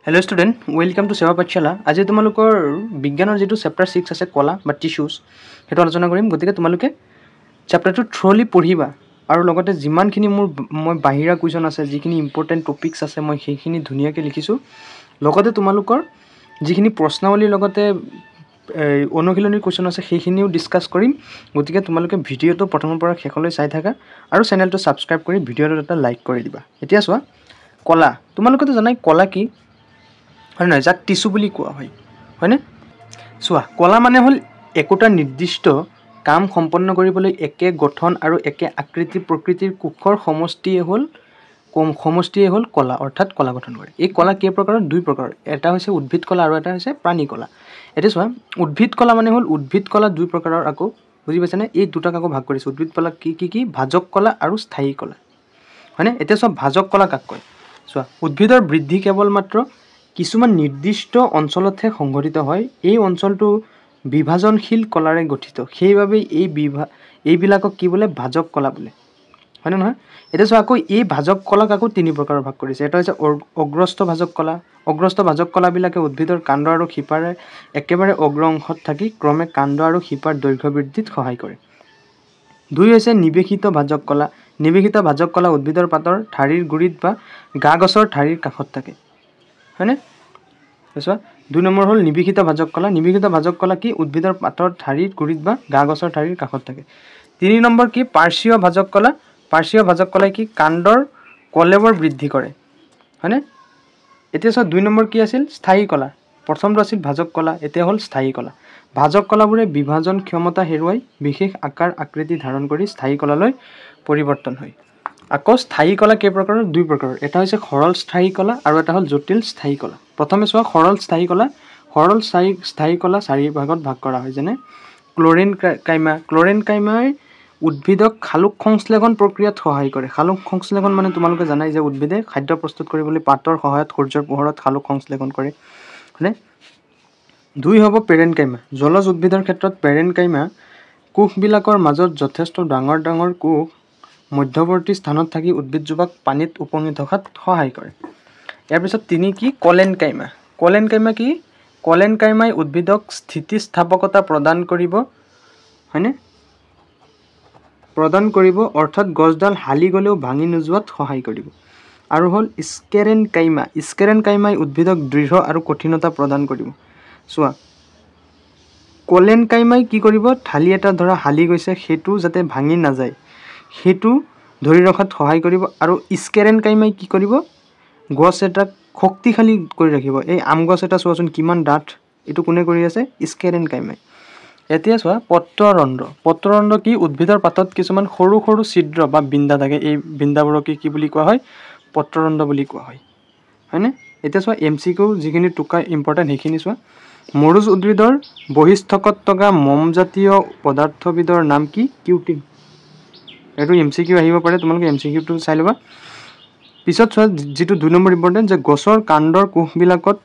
Hello student welcome to सेवा पाठशाला। आज तुम्हारे विज्ञान जी चैप्टार 6 आसे कला बा टिश्यूज तो आलोचना करें। गति के तुम्हारे चैप्टार तो थ्रोली पढ़ा और जिमानखिनि मैं बाहिरा कुएशन आसे जिखिनि इम्पर्टेन्ट टपिक्स आसे मैं সেইখিনি धुनियाके लिखिছোঁ। तुम्हारे जिखिनि प्रश्नावलीर अनुशीलनी कुएशन आसे সেইখিনিও डिस्कास करिम। गति के तुम्हारे भिडिओ तो प्रथমৰ পৰা शेषলৈ চাই থাকা और चेनेल तो सबस्क्राइब कर भिडिओ এটা लाइक कर दिबा। এতিয়া চোৱা कला तुम्हारे तो জানাই कला कि হয় নহয় যাক টিস্যু বুলি কোৱা হয় হয়নে। চোৱা কলা মানে হ'ল একোটা নিৰ্দিষ্ট কাম সম্পন্ন কৰিবলৈ একে গঠন আৰু একে আকৃতি প্ৰকৃতিৰ কোষৰ সমষ্টিয়ে হ'ল কলা অৰ্থাৎ কলা গঠন কৰে। এই কলা কেই প্ৰকাৰৰ? দুই প্ৰকাৰৰ, এটা হৈছে উদ্ভিদ কলা আৰু এটা হৈছে প্ৰাণী কলা। এতিয়া চোৱা উদ্ভিদ কলা মানে হ'ল উদ্ভিদ কলা দুই প্ৰকাৰৰ, আকৌ বুজি পাইছানে? এই দুটাক আকৌ ভাগ কৰিছে উদ্ভিদ কলা কি ভাজক কলা আৰু স্থায়ী কলা হয়নে। এতিয়া চোৱা ভাজক কলা কাক কয়? চোৱা উদ্ভিদৰ বৃদ্ধি কেৱল মাত্ৰ কিছুমান নিৰ্দিষ্ট অঞ্চলতহে সংঘটিত হয়। এই অঞ্চলটো বিভাজনশীল কলাৰে গঠিত, সেইবাবে এইবিলাকক কি বোলে? ভাজক কলা বোলে হয়নে নহয়। এতিয়া চোৱা আকৌ এই ভাজক কলাক আকৌ তিনি প্ৰকাৰৰ ভাগ কৰিছে। এটা হৈছে অগ্ৰস্থ ভাজক কলা। অগ্ৰস্থ ভাজক কলাবিলাকে উদ্ভিদৰ কাণ্ড আৰু শিপাৰে একেবাৰে অগ্ৰ অংশত থাকি ক্ৰমে কাণ্ড আৰু শিপাৰ দৈৰ্ঘ্য বৃদ্ধিত সহায় কৰে। দুই হৈছে নিৱেশিত ভাজক কলা। নিৱেশিত ভাজক কলা উদ্ভিদৰ পাতৰ ঠাৰিৰ গুৰিত বা গা গছৰ ঠাৰিৰ কাষত থাকে হয়নে। চোৱা দুই নম্বৰ হ'ল নিৱেশিত ভাজক কলা। নিৱেশিত ভাজক কলা কি? উদ্ভিদৰ পাতৰ ঠাৰিৰ গুৰিত বা গা গছৰ ঠাৰিৰ কাষত থাকে। তিনি নম্বৰ কি? পাৰ্শ্বীয় ভাজক কলা। পাৰ্শ্বীয় ভাজক কলাই কি? কাণ্ডৰ কলেবৰ বৃদ্ধি কৰে হয়নে। এতিয়া চোৱা দুই নম্বৰ কি আছিল? স্থায়ী কলা। প্ৰথমটো আছিল ভাজক কলা, এতিয়া হ'ল স্থায়ী কলা। ভাজক কলাবোৰে বিভাজন ক্ষমতা হেৰুৱাই বিশেষ আকাৰ আকৃতি ধাৰণ কৰি স্থায়ী কলালৈ পৰিৱৰ্তন হয়। আকৌ স্থায়ী কলা কেই প্ৰকাৰৰ? দুই প্ৰকাৰৰ, এটা হৈছে সৰল স্থায়ী কলা আৰু এটা হ'ল জটিল স্থায়ী কলা। প্ৰথমে চোৱা সৰল স্থায়ী কলা। সৰল স্থায়ী কলা চাৰি ভাগত ভাগ কৰা হয়, যেনে ক্লৰেন কাইমা। ক্লৰেন কাইমাই উদ্ভিদক সালোক সংশ্লেষণ প্ৰক্ৰিয়াত সহায় কৰে। সালোক সংশ্লেষণ মানে তোমালোকে জানাই যে উদ্ভিদে খাদ্য প্ৰস্তুত কৰিবলৈ পাতৰ সহায়ত সূৰ্যৰ পোহৰত সালোক সংশ্লেষণ কৰে হয়নে। দুই হ'ব পেৰেন কাইমা। জলজ উদ্ভিদৰ ক্ষেত্ৰত পেৰেন কাইমা কোষবিলাকৰ মাজত যথেষ্ট ডাঙৰ ডাঙৰ কোষ মধ্যৱৰ্তী স্থানত থাকি উদ্ভিদজোপাক পানীত উপঙি থকাত সহায় কৰে। ইয়াৰ পিছত তিনি কি? কলেন কাইমা। কলেন কাইমা কি? কলেন কাইমাই উদ্ভিদক স্থিতিস্থাপকতা প্ৰদান কৰিব হয়নে, প্ৰদান কৰিব অৰ্থাৎ গছডাল হালি গ'লেও ভাঙি নোযোৱাত সহায় কৰিব। আৰু হ'ল স্কেৰেন কাইমা। স্কেৰেন কাইমাই উদ্ভিদক দৃঢ় আৰু কঠিনতা প্ৰদান কৰিব। চোৱা কলেন কাইমাই কি কৰিব? ঠালি এটা ধৰা হালি গৈছে সেইটো যাতে ভাঙি নাযায় সেইটো ধৰি ৰখাত সহায় কৰিব। আৰু স্কেৰেন কাইমাই কি কৰিব? গছ এটাক শক্তিশালী কৰি ৰাখিব। এই আম গছ এটা চোৱাচোন কিমান ডাঠ, এইটো কোনে কৰি আছে? স্কেৰেন কাইমাই। এতিয়া চোৱা পত্ৰৰন্ধ্ৰ। পত্ৰৰন্ধ্ৰ কি? উদ্ভিদৰ পাতত কিছুমান সৰু সৰু ছিদ্ৰ বা বিন্দা থাকে, এই বিন্দাবোৰক কি বুলি কোৱা হয়? পত্ৰৰন্ধ্ৰ বুলি কোৱা হয় হয়নে। এতিয়া চোৱা MCQ যিখিনি টোকা ইম্পৰ্টেণ্ট সেইখিনি চোৱা। মৰুজ উদ্ভিদৰ বহিস্থকত থকা মমজাতীয় পদাৰ্থবিধৰ নাম কি? কিউটিন। এইটো MCQ আহিব পাৰে, তোমালোকে MCQটো চাই ল'বা। পিছত চোৱা যিটো দুই নম্বৰ ইম্পৰ্টেণ্ট, যে গছৰ কাণ্ডৰ কোষবিলাকত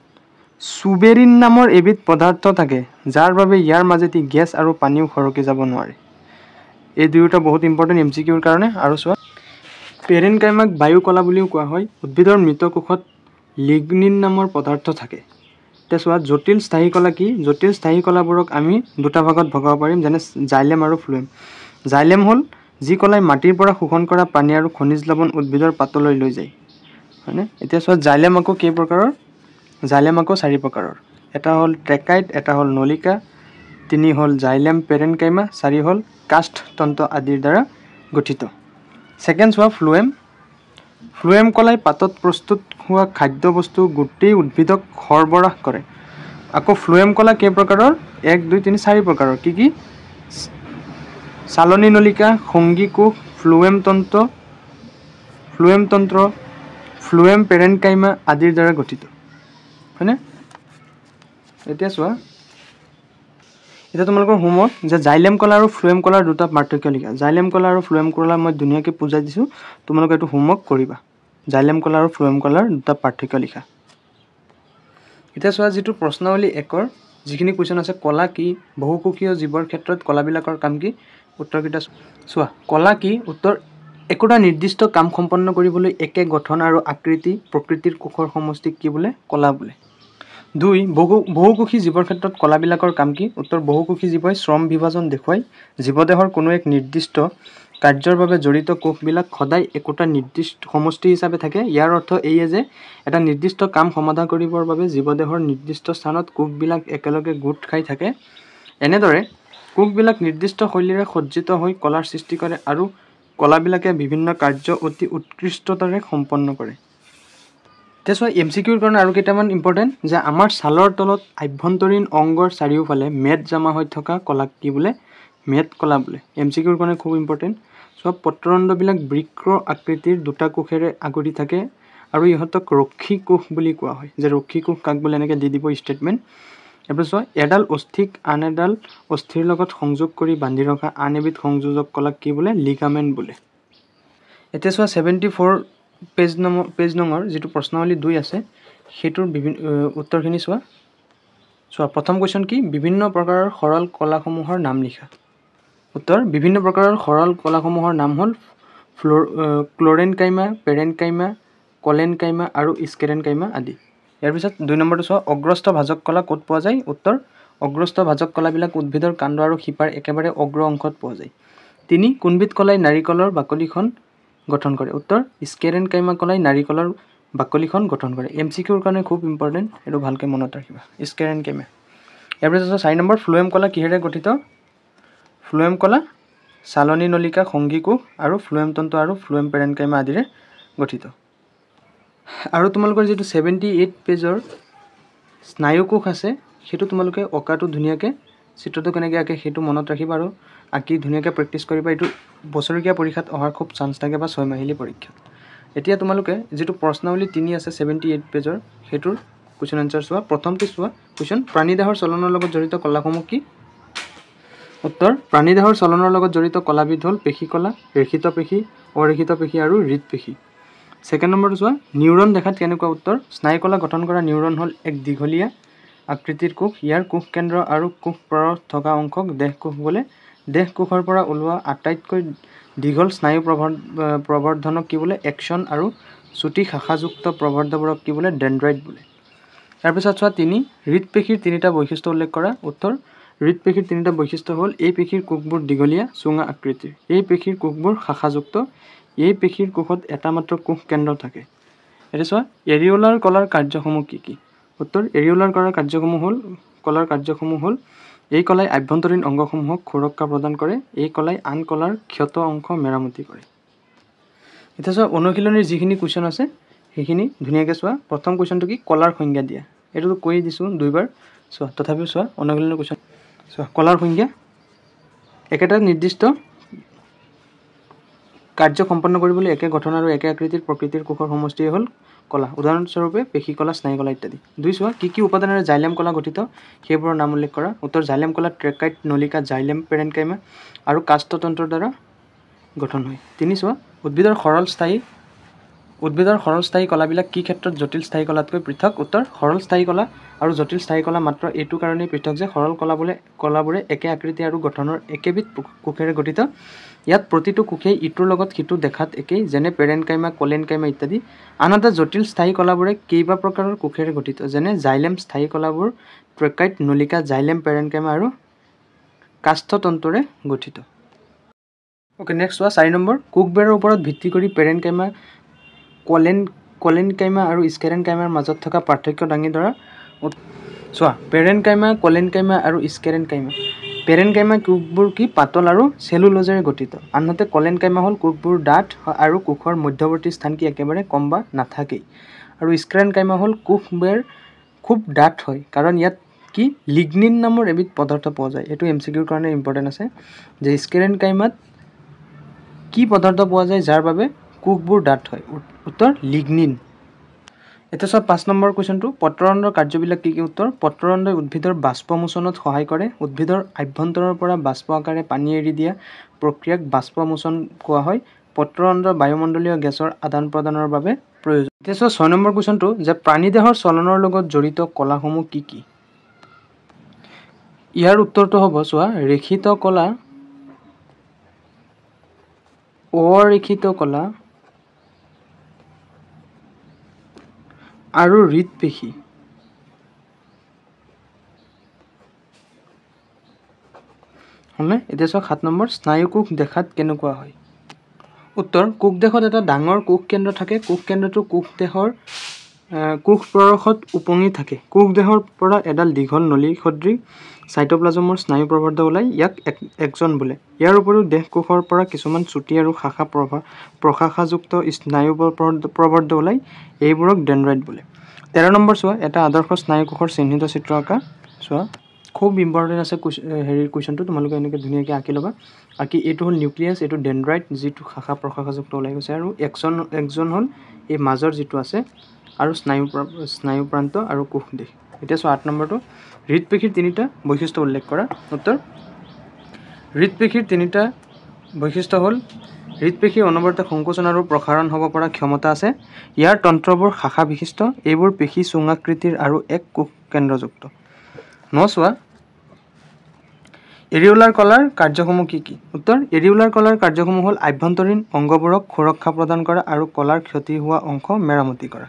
চুবেৰিন নামৰ এবিধ পদাৰ্থ থাকে যাৰ বাবে ইয়াৰ মাজেদি গেছ আৰু পানীও সৰকি যাব নোৱাৰে। এই দুয়োটা বহুত ইম্পৰ্টেণ্ট MCQৰ কাৰণে। আৰু চোৱা পেৰেন কাইমাক বায়ু কলা বুলিও কোৱা হয়। উদ্ভিদৰ মৃত কোষত লিগনিন নামৰ পদাৰ্থ থাকে। এতিয়া চোৱা জটিল স্থায়ী কলা কি? জটিল স্থায়ী কলাবোৰক আমি দুটা ভাগত ভগাব পাৰিম, যেনে জাইলেম আৰু ফ্লুৱেম। জাইলেম হ'ল যি কলাই মাটিৰ পৰা শোষণ কৰা পানী আৰু খনিজ লৱণ উদ্ভিদৰ পাতলৈ লৈ যায় হয়নে। এতিয়া চোৱা জাইলেম আকৌ কেই প্ৰকাৰৰ? জাইলেম আকৌ চাৰি প্ৰকাৰৰ, এটা হ'ল ট্ৰেকাইট, এটা হ'ল নলিকা, তিনি হ'ল জাইলেম পেৰেন কাইমা, চাৰি হ'ল কাষ্ঠতন্ত্ৰ আদিৰ দ্বাৰা গঠিত। ছেকেণ্ড চোৱা ফ্লুৱেম। ফ্লুৱেম কলাই পাতত প্ৰস্তুত হোৱা খাদ্যবস্তু গোটেই উদ্ভিদক সৰবৰাহ কৰে। আকৌ ফ্লুৱেম কলা কেই প্ৰকাৰৰ? 1 2 3 4 প্ৰকাৰৰ। কি? চালনী নলিকা, সংগী কোষ, ফ্লুৱেম তন্ত্ৰ, ফ্লুৱেম পেৰেন কাইমা আদিৰ দ্বাৰা গঠিত হয়নে। এতিয়া চোৱা এতিয়া তোমালোকৰ হোমৱৰ্ক, যে জাইলেম কলা আৰু ফ্লুৱেম কলাৰ দুটা পাৰ্থক্য লিখা। জাইলেম কলা আৰু ফ্লুৱেম কলা মই ধুনীয়াকৈ বুজাই দিছোঁ, তোমালোকে এইটো হোমৱৰ্ক কৰিবা। জাইলেম কলা আৰু ফ্লুৱেম কলাৰ দুটা পাৰ্থক্য লিখা। এতিয়া চোৱা যিটো প্ৰশ্নাৱলী 1ৰ যিখিনি কুৱেশ্যন আছে, কলা কি? বহুকোষীয় জীৱৰ ক্ষেত্ৰত কলাবিলাকৰ কাম কি? উত্তৰকেইটা চোৱা। কলা কি? উত্তৰ একোটা নিৰ্দিষ্ট কাম সম্পন্ন কৰিবলৈ একে গঠন আৰু আকৃতি প্ৰকৃতিৰ কোষৰ সমষ্টিক কি বোলে কলা বোলে 2 বহুকোষী জীৱৰ ক্ষেত্ৰত কলাবিলাকৰ কাম কি উত্তৰ বহুকোষী জীৱই শ্ৰম বিভাজন দেখুৱাই জীৱদেহৰ কোনো এক নিৰ্দিষ্ট কাৰ্যৰ বাবে জড়িত কোষবিলাক সদায় একোটা নিৰ্দিষ্ট সমষ্টি হিচাপে থাকে ইয়াৰ অৰ্থ এই যে এটা নিৰ্দিষ্ট কাম সমাধা কৰিবৰ বাবে জীৱদেহৰ নিৰ্দিষ্ট স্থানত কোষবিলাক একেলগে গোট খাই থাকে এনেদৰে কোষবিলাক নিৰ্দিষ্ট শৈলীৰে সজ্জিত হৈ কলাৰ সৃষ্টি কৰে আৰু কলাবিলাকে বিভিন্ন কাৰ্য অতি উৎকৃষ্টতাৰে সম্পন্ন কৰে তেছৰ এমসিকিউৰ কাৰণে আৰু কেইটামান ইম্পৰ্টেন্ট যে আমাৰ ছালৰ তলত আভ্যন্তৰীণ অংগৰ চাৰিওফালে মেদ জমা হৈ থকা কলাক কি বোলে মেদ কলা বোলে এমসিকিউৰ কাৰণে খুব ইম্পৰ্টেন্ট সব পত্ৰৰন্ধ্ৰবিলাক বৃক্ক আকৃতিৰ দুটা কোষেৰে আগুৰি থাকে আৰু ইহঁতক ৰক্ষী কোষ বুলি কোৱা হয় যে ৰক্ষী কোষ কাক বোলে এনেকৈ দি দিব ষ্টেটমেণ্ট এপিছত এডাল অস্থিক আন এডাল অস্থিৰ লগত সংযোগ কৰি বান্ধি ৰখা আন এবিধ সংযোজক কলাক কি বোলে লিগামেণ্ট বোলে এতিয়া চোৱা 74 পেজ নম্বৰ যেটো প্ৰশ্নাৱলী 2 আছে হেতুৰ বিভিন্ন উত্তৰখিনি চোৱা প্ৰথম কোৱেশ্চন কি বিভিন্ন প্ৰকাৰৰ সৰল কলাসমূহৰ নাম লিখা উত্তৰ বিভিন্ন প্ৰকাৰৰ সৰল কলাসমূহৰ নাম হ'ল ক্লোৰেনকাইমা পেৰেনকাইমা কলেনকাইমা আৰু স্কেৰেনকাইমা আদি ইয়াৰ পিছত 2 নম্বৰটো চোৱা অগ্ৰস্থ ভাজক কলা ক'ত পোৱা যায় উত্তৰ অগ্ৰস্থ ভাজক কলাবিলাক উদ্ভিদৰ কাণ্ড আৰু শিপাৰ একেবাৰে অগ্ৰ অংশত পোৱা যায় 3 কোনবিধ কলাই নাৰিকলৰ বাকলিখন গঠন কৰে উত্তৰ স্কেৰেনকাইমা কলাই নাৰিকলৰ বাকলিখন গঠন কৰে এমসিকিউৰ কাৰণে খুব ইম্পৰ্টেন্ট এটো ভালকে মনত ৰাখিবা স্কেৰেনকাইমা ইয়াৰ পিছত 4 নম্বৰ ফ্লোয়েম কলা কিহেৰে গঠিত ফ্লোয়েম কলা চালনী নলিকা সংগী কোষ আৰু ফ্লোয়েম তন্তু আৰু ফ্লোয়েম পেৰেনকাইমা আদিৰে গঠিত আৰু তোমালোকৰ যেটো 78 পেজৰ স্নায়ু কোষ আছে হেতু তোমালোকে অকাটো ধুনিয়াকে চিত্ৰটো কেনেকৈ আকে হেতু মনত ৰাখিবা আৰু আকি ধুনিয়াকে প্ৰেক্টিস কৰিবা এটো বছৰকিয়া পৰীক্ষাত অহাৰ খুব চান্স থাকে বা 6 মাহিলী পৰীক্ষা এতিয়া তোমালোকে যেটো প্ৰশ্নাৱলী 3 আছে 78 পেজৰ হেতুৰ কোৱেশ্চন আনসাৰ চোৱা প্ৰথমটো চোৱা কোৱেশ্চন প্ৰাণীদেহৰ চলনৰ লগত জড়িত কলাসমূহ কি উত্তৰ প্ৰাণীদেহৰ চলনৰ লগত জড়িত কলাবিধ হ'ল পেশী কলা ৰেখিত পেশী অৰেখিত পেশী আৰু হৃদ পেশী সেকেন্ড নম্বৰটো চোৱা নিউৰন দেখাত কেনেকুৱা উত্তৰ স্নায়ু কলা গঠন কৰা নিউৰন হ'ল এক দীঘলীয়া আকৃতিৰ কোষ ইয়াৰ কোষ কেন্দ্ৰ আৰু কোষ পৰশ থকা অংশক দেহ কোষ বোলে দেহ কোষৰ পৰা ওলোৱা আটাইতকৈ দীঘল স্নায়ু প্ৰবৰ্ধনক কি বোলে একচন আৰু চুটি শাখাযুক্ত প্ৰবৰ্ধবোৰক কি বোলে ডেনড্ৰাইট বোলে তাৰ পিছত চোৱা 3 হৃদ পেশীৰ তিনিটা বৈশিষ্ট্য উল্লেখ কৰা উত্তৰ হৃদ পেশীৰ তিনিটা বৈশিষ্ট্য হ'ল এই পেশীৰ কোষবোৰ দীঘলীয়া চুঙা আকৃতিৰ এই পেশীৰ কোষবোৰ শাখাযুক্ত এই পেশীৰ কোষত এটা মাত্ৰ কোষ কেন্দ্ৰ থাকে এটা চোৱা এৰিওলাৰ কলাৰ কাৰ্যসমূহ কি উত্তৰ এৰিওলাৰ কলাৰ কাৰ্যসমূহ হ'ল এই কলাই আভ্যন্তৰীণ অংগসমূহক সুৰক্ষা প্ৰদান কৰে এই কলাই আন কলাৰ ক্ষত অংশ মেৰামতি কৰে এটা চোৱা অনুশীলনীৰ যিখিনি কোৱেশ্চন আছে সেইখিনি ধুনিয়াকৈ চোৱা প্ৰথম কোৱেশ্চনটো কি কলাৰ সংজ্ঞা দিয়া এটো কৈ দিছো দুইবাৰ চোৱা তথাপিও চোৱা অনুশীলনীৰ কোৱেশ্চন চোৱা কলাৰ সংজ্ঞা একেটা নিৰ্দিষ্ট কাৰ্য সম্পন্ন কৰিবলৈ একে গঠন আৰু একে আকৃতিৰ প্ৰকৃতিৰ কোষৰ সমষ্টি হ'ল কলা উদাহৰণস্বৰূপে পেশী কলা স্নায়ু কলা ইত্যাদি 2 চোৱা কি উপাদানেৰে জাইলেম কলা গঠিত সেইবোৰৰ নাম উল্লেখ কৰা উত্তৰ জাইলেম কলা ট্ৰেকাইট নলিকা জাইলেম পেৰেনকাইমা আৰু কাষ্টতন্ত্ৰৰ দ্বাৰা গঠন হয় 3 চোৱা উদ্ভিদৰ সৰল স্থায়ী কলাবিলাক কি ক্ষেত্ৰত জটিল স্থায়ী কলাতকৈ পৃথক উত্তৰ সৰল স্থায়ী কলা আৰু জটিল স্থায়ী কলা মাত্ৰ এইটো কাৰণেই পৃথক যে সৰল কলাবোৰে একে আকৃতি আৰু গঠনৰ একেবিধ কোষেৰে গঠিত ইয়াত প্ৰতিটো কোষেই ইটোৰ লগত সিটো দেখাত একেই যেনে পেৰেনকাইমা কলেনকাইমা ইত্যাদি আনহাতে জটিল স্থায়ী কলাবোৰে কেইবা প্ৰকাৰৰ কোষেৰে গঠিত যেনে জাইলেম স্থায়ী কলাবোৰ ট্ৰেকাইট নলিকা জাইলেম পেৰেনকাইমা আৰু কাষ্ঠতন্তুৰে গঠিত ওকে নেক্সট চোৱা 4 নম্বৰ কোষবেৰৰ ওপৰত ভিত্তি কৰি পেৰেনকাইমা কলেনকাইমা আৰু স্কেৰেনকাইমাৰ মাজত থকা পাৰ্থক্য দাঙি ধৰা চোৱা পেৰেনকাইমা কলেনকাইমা আৰু স্কেৰেনকাইমা পেৰেনকাইমা কোষবোৰ কি পাতল আৰু সেলুলোজেৰে গঠিত আনহাতে কলেনকাইমা হ'ল কোষবোৰ ডাঠ আৰু কোষৰ মধ্যৱৰ্তী স্থান কি একেবাৰে কম বা নাথাকেই আৰু স্কেৰেনকাইমা হ'ল কোষবেৰ খুব ডাঠ হয় কাৰণ ইয়াত কি লিগনিন নামৰ এবিধ পদাৰ্থ পোৱা যায় এটো এমসিকিউৰ কাৰণে ইম্পৰ্টেন্ট আছে যে স্কেৰেনকাইমাত কি পদাৰ্থ পোৱা যায় যাৰ বাবে কোষবোৰ ডাঠ হয় উত্তৰ লিগনিন এটা সব 5 নম্বৰ কোৱেশ্চনটো পত্ৰৰন্ধ্ৰৰ কাৰ্যবিলাক কি উত্তৰ পত্ৰৰন্ধ্ৰই উদ্ভিদৰ বাষ্পমোচনত সহায় কৰে উদ্ভিদৰ আভ্যন্তৰৰ পৰা বাষ্প আকাৰে পানী এৰি দিয়া প্ৰক্ৰিয়াক বাষ্পমোচন কোৱা হয় পত্ৰৰন্ধ্ৰ বায়ুমণ্ডলীয় গেছৰ আদান প্ৰদানৰ বাবে প্ৰয়োজন এটা 6 নম্বৰ কোৱেশ্চনটো যে প্ৰাণীদেহৰ চলনৰ লগত জড়িত কলাসমূহ কি ইয়াৰ উত্তৰটো হ'ব চোৱা ৰেখিত কলা অৰেখিত কলা আৰু হৃদপেশী হয়নে? এতিয়া চাওক 7 নম্বৰ, স্নায়ুকোষ দেখাত কেনেকুৱা হয়? উত্তৰ, কোষদেশত এটা ডাঙৰ কোষ কেন্দ্ৰ থাকে। কোষ কেন্দ্ৰটো কোষ পৰশত উপঙি থাকে। কোষদেশৰ পৰা এডাল দীঘল নলী সদৃশ চাইটোপ্লাজমৰ স্নায়ু প্ৰবৰ্ধ ওলাই, ইয়াক এক্সন বোলে। ইয়াৰ উপৰিও দেহ কোষৰ পৰা কিছুমান চুটি আৰু শাখা প্ৰশাখাযুক্ত স্নায়ু প্ৰবৰ্ধ ওলাই, এইবোৰক ডেনড্ৰাইট বোলে। 13 নম্বৰ চোৱা, এটা আদৰ্শ স্নায়ুকোষৰ চিহ্নিত চিত্ৰ আঁকা। চোৱা, খুব ইম্পৰ্টেণ্ট আছে কুৱেশ্যনটো, তোমালোকে এনেকৈ ধুনীয়াকৈ আঁকি ল'বা। আঁকি এইটো হ'ল নিউক্লিয়াছ, এইটো ডেনড্ৰাইট, যিটো শাখা প্ৰশাখাযুক্ত ওলাই গৈছে, আৰু এক্সন হ'ল এই মাজৰ যিটো আছে, আৰু স্নায়ু প্ৰান্ত আৰু কোষ দেশ। এতিয়া চোৱা 8 নম্বৰটো, হৃদপেশীৰ 3টা বৈশিষ্ট্য উল্লেখ কৰা। উত্তৰ, হৃদপেশীৰ 3টা বৈশিষ্ট্য হ'ল, হৃদপেশীৰ অনবৰতে সংকোচন আৰু প্ৰসাৰণ হ'ব পৰা ক্ষমতা আছে। ইয়াৰ তন্ত্ৰবোৰ শাখা বিশিষ্ট, এইবোৰ পেশী চুঙাকৃতিৰ আৰু এক কোষ কেন্দ্ৰযুক্ত। চোৱা, এৰিউলাৰ কলাৰ কাৰ্যসমূহ কি কি? উত্তৰ, এৰিউলাৰ কলাৰ কাৰ্যসমূহ হ'ল আভ্যন্তৰীণ অংগবোৰক সুৰক্ষা প্ৰদান কৰা আৰু কলাৰ ক্ষতি হোৱা অংশ মেৰামতি কৰা।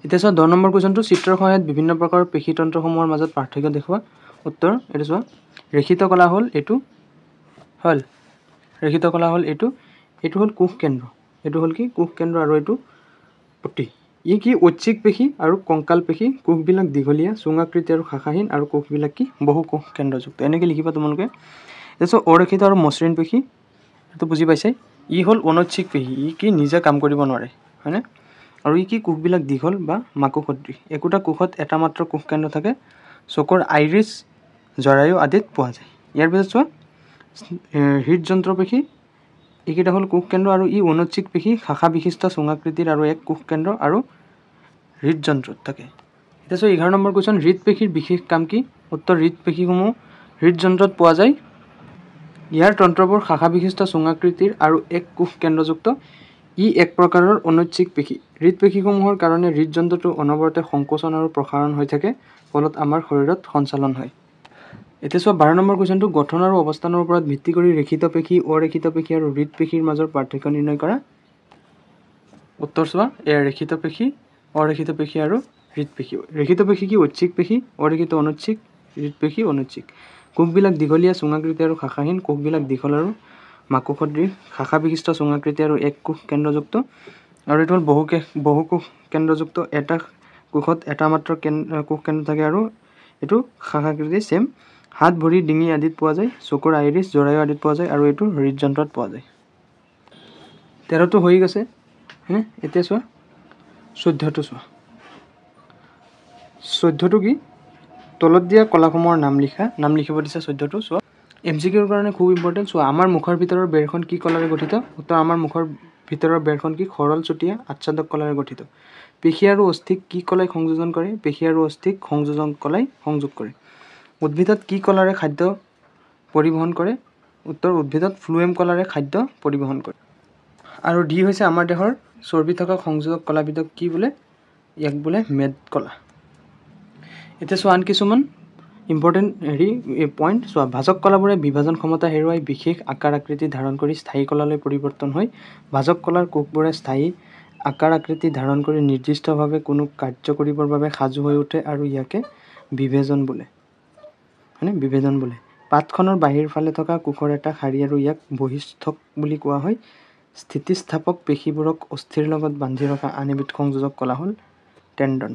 এতিয়া চোৱা 10 নম্বৰ কুৱেশ্যনটো, চিত্ৰৰ সহায়ত বিভিন্ন প্ৰকাৰৰ পেশীতন্ত্ৰসমূহৰ মাজত পাৰ্থক্য দেখুওৱা। উত্তৰ, এইটো চোৱা, ৰেখিত কলা হ'ল এইটো, ৰেখিত কলা হ'ল এইটো হ'ল কোষ কেন্দ্ৰ, এইটো হ'ল কি কোষ কেন্দ্ৰ, আৰু এইটো পটি। ই কি ঐচ্ছিক পেশী আৰু কংকাল পেশী, কোষবিলাক দীঘলীয়া, চুঙাকৃতি আৰু শাখাহীন, আৰু কোষবিলাক কি বহু কোষ কেন্দ্ৰযুক্ত। এনেকৈ লিখিবা তোমালোকে। তাৰপিছত অৰেখিত আৰু মসৃণ পেশী, এইটো বুজি পাইছে। ই হ'ল অনৈচ্ছিক পেশী, ই কি নিজে কাম কৰিব নোৱাৰে, হয়নে? আৰু ই কি কোষবিলাক দীঘল বা মাকু সদৃশ। একোটা কোষত এটা মাত্ৰ কোষ কেন্দ্ৰ থাকে, চকুৰ আইৰিছ, জৰায়ু আদিত পোৱা যায়। ইয়াৰ পিছত চোৱা, হৃদযন্ত্ৰ পেশী, এইকেইটা হ'ল কোষ কেন্দ্ৰ, আৰু ই অনৈচ্ছিক পেশী, শাখা বিশিষ্ট, চুঙাকৃতিৰ, আৰু এক কোষ কেন্দ্ৰ আৰু হৃদযন্ত্ৰত থাকে। এতিয়া চোৱা 11 নম্বৰ কুৱেশ্যন, হৃদপেশীৰ বিশেষ কাম কি? উত্তৰ, হৃদপেশীসমূহ হৃদযন্ত্ৰত পোৱা যায়। ইয়াৰ তন্ত্ৰবোৰ শাখা বিশিষ্ট, চুঙাকৃতিৰ, আৰু এক কোষ কেন্দ্ৰযুক্ত। ই এক প্ৰকাৰৰ অনৈচ্ছিক পেশী। হৃদপেশীসমূহৰ কাৰণে হৃদযন্ত্ৰটো অনবৰতে সংকোচন আৰু প্ৰসাৰণ হৈ থাকে, ফলত আমাৰ শৰীৰত সঞ্চালন হয়। এতিয়া চোৱা 12 নম্বৰ কুৱেশ্যনটো, গঠন আৰু অৱস্থানৰ ওপৰত ভিত্তি কৰি ৰেখিত পেশী, অৰেখিত পেশী আৰু হৃদপেশীৰ মাজৰ পাৰ্থক্য নিৰ্ণয় কৰা। উত্তৰ চোৱা, ৰেখিত পেশী, অৰেখিত পেশী আৰু হৃদপেশী। ৰেখিত পেশী কি ঐচ্ছিক পেশী, অৰেখিত অনৈচ্ছিক, হৃদপেশী অনৈচ্ছিক। কোষবিলাক দীঘলীয়া, চুঙাকৃতি আৰু শাখাহীন, কোষবিলাক দীঘল আৰু মাকু সদৃশ, শাখা বিশিষ্ট, চুঙাকৃতি আৰু এক কোষ কেন্দ্ৰযুক্ত। আৰু এইটো হ'ল বহু কোষ কেন্দ্ৰযুক্ত, এটা কোষত এটা মাত্ৰ কোষ কেন্দ্ৰ থাকে, আৰু এইটো শাখাকৃতি ছেম। হাত, ভৰি, ডিঙি আদিত পোৱা যায়, চকুৰ আইৰিছ, জৰায়ু আদিত পোৱা যায়, আৰু এইটো হৃদযন্ত্ৰত পোৱা যায়। 13টো হৈ গৈছে, হয়নে? এতিয়া চোৱা 14টো চোৱা। 14টো কি? তলত দিয়া কলাসমূহৰ নাম লিখিব দিছে 14টো। চোৱা, MCQৰ কাৰণে খুব ইম্পৰ্টেণ্ট। চোৱা, আমাৰ মুখৰ ভিতৰৰ বেৰখন কি কলাৰে গঠিত? উত্তৰ, আমাৰ মুখৰ ভিতৰৰ বেৰখন কি সৰল চুতীয়া আচ্ছাদক কলাৰে গঠিত। পেশী আৰু অস্থিক কি কলাই সংযোজন কৰে? পেশী আৰু অস্থিক সংযোজন কলাই সংযোগ কৰে। উদ্ভিদত কি কলাৰে খাদ্য পৰিবহণ কৰে? উত্তৰ, উদ্ভিদত ফ্লুৱেম কলাৰে খাদ্য পৰিবহণ কৰে। আৰু ডি হৈছে আমাৰ দেহৰ চৰ্বি থকা সংযোজক কলাবিধক কি বোলে? ইয়াক বোলে মেদ কলা। এতিয়া চোৱা, আন কিছুমান ইম্পৰ্টেণ্ট পইণ্ট চোৱা, ভাজক কলাবোৰে বিভাজন ক্ষমতা হেৰুৱাই বিশেষ আকাৰ আকৃতি ধাৰণ কৰি স্থায়ী কলালৈ পৰিৱৰ্তন হয়। ভাজক কলাৰ কোষবোৰে স্থায়ী আকাৰ আকৃতি ধাৰণ কৰি নিৰ্দিষ্টভাৱে কোনো কাৰ্য কৰিবৰ বাবে সাজু হৈ উঠে, আৰু ইয়াকে বিভেজন বোলে, হয়নে? বিভেজন বোলে। পাতখনৰ বাহিৰ ফালে থকা কোষৰ এটা শাৰী, আৰু ইয়াক বহিস্থক বুলি কোৱা হয়। স্থিতিস্থাপক পেশীবোৰক অস্থিৰ লগত বান্ধি ৰখা আন এবিধ সংযোজক কলা হ'ল টেণ্ডন।